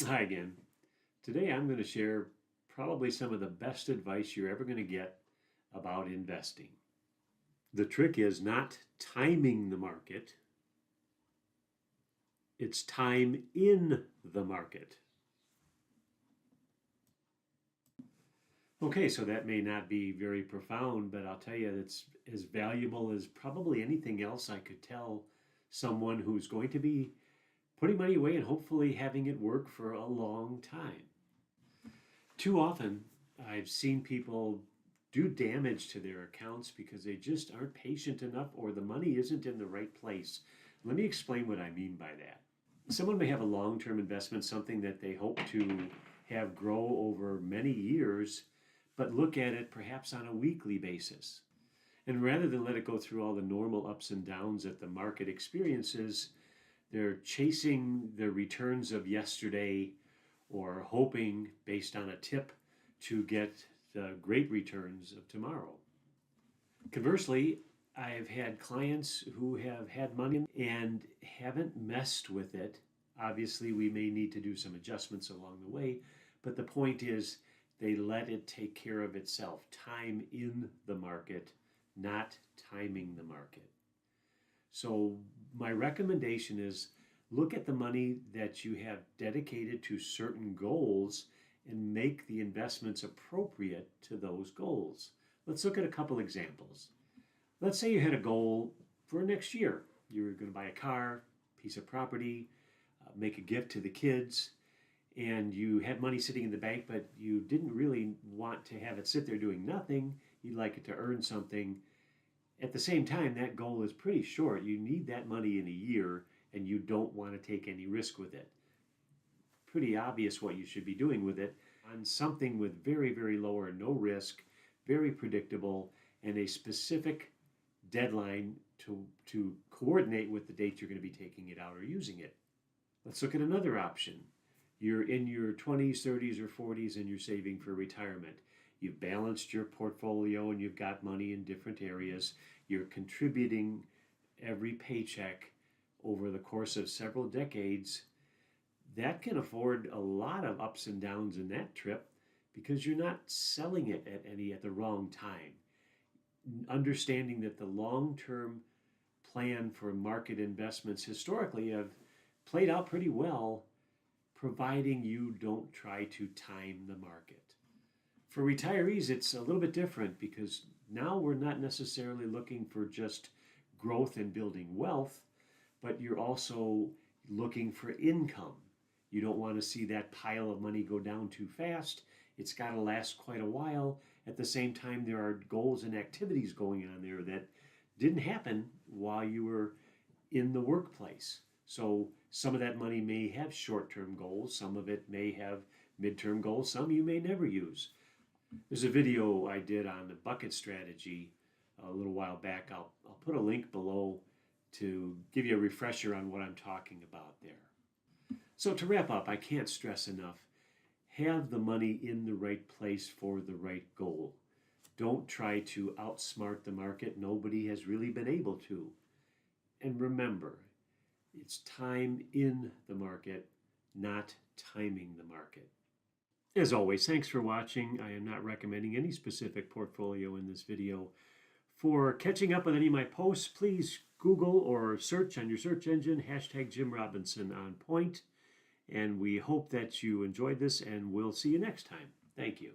Hi again. Today I'm going to share probably some of the best advice you're ever going to get about investing. The trick is not timing the market, it's time in the market. Okay, so that may not be very profound, but I'll tell you it's as valuable as probably anything else I could tell someone who's going to be putting money away and hopefully having it work for a long time. Too often, I've seen people do damage to their accounts because they just aren't patient enough or the money isn't in the right place. Let me explain what I mean by that. Someone may have a long term investment, something that they hope to have grow over many years, but look at it perhaps on a weekly basis. And rather than let it go through all the normal ups and downs that the market experiences, they're chasing the returns of yesterday or hoping, based on a tip, to get the great returns of tomorrow. Conversely, I've had clients who have had money and haven't messed with it. Obviously, we may need to do some adjustments along the way, but the point is they let it take care of itself. Time in the market, not timing the market. So, my recommendation is look at the money that you have dedicated to certain goals and make the investments appropriate to those goals. Let's look at a couple examples. Let's say you had a goal for next year. You were going to buy a car, piece of property, make a gift to the kids, and you had money sitting in the bank, but you didn't really want to have it sit there doing nothing. You'd like it to earn something. At the same time, that goal is pretty short. You need that money in a year and you don't want to take any risk with it. Pretty obvious what you should be doing with it on something with very, very low or no risk, very predictable, and a specific deadline to coordinate with the date you're going to be taking it out or using it. Let's look at another option. You're in your 20s, 30s, or 40s and you're saving for retirement. You've balanced your portfolio and you've got money in different areas. You're contributing every paycheck over the course of several decades. That can afford a lot of ups and downs in that trip because you're not selling it at the wrong time. Understanding that the long-term plan for market investments historically have played out pretty well, providing you don't try to time the market. For retirees, it's a little bit different because now we're not necessarily looking for just growth and building wealth, but you're also looking for income. You don't want to see that pile of money go down too fast. It's got to last quite a while. At the same time, there are goals and activities going on there that didn't happen while you were in the workplace. So some of that money may have short-term goals. Some of it may have mid-term goals. Some you may never use. There's a video I did on the bucket strategy a little while back. I'll put a link below to give you a refresher on what I'm talking about there. So to wrap up, I can't stress enough, have the money in the right place for the right goal. Don't try to outsmart the market. Nobody has really been able to. And remember, it's time in the market, not timing the market. As always, thanks for watching. I am not recommending any specific portfolio in this video. For catching up with any of my posts, please Google or search on your search engine, #JimRobinson on point. And we hope that you enjoyed this and we'll see you next time. Thank you.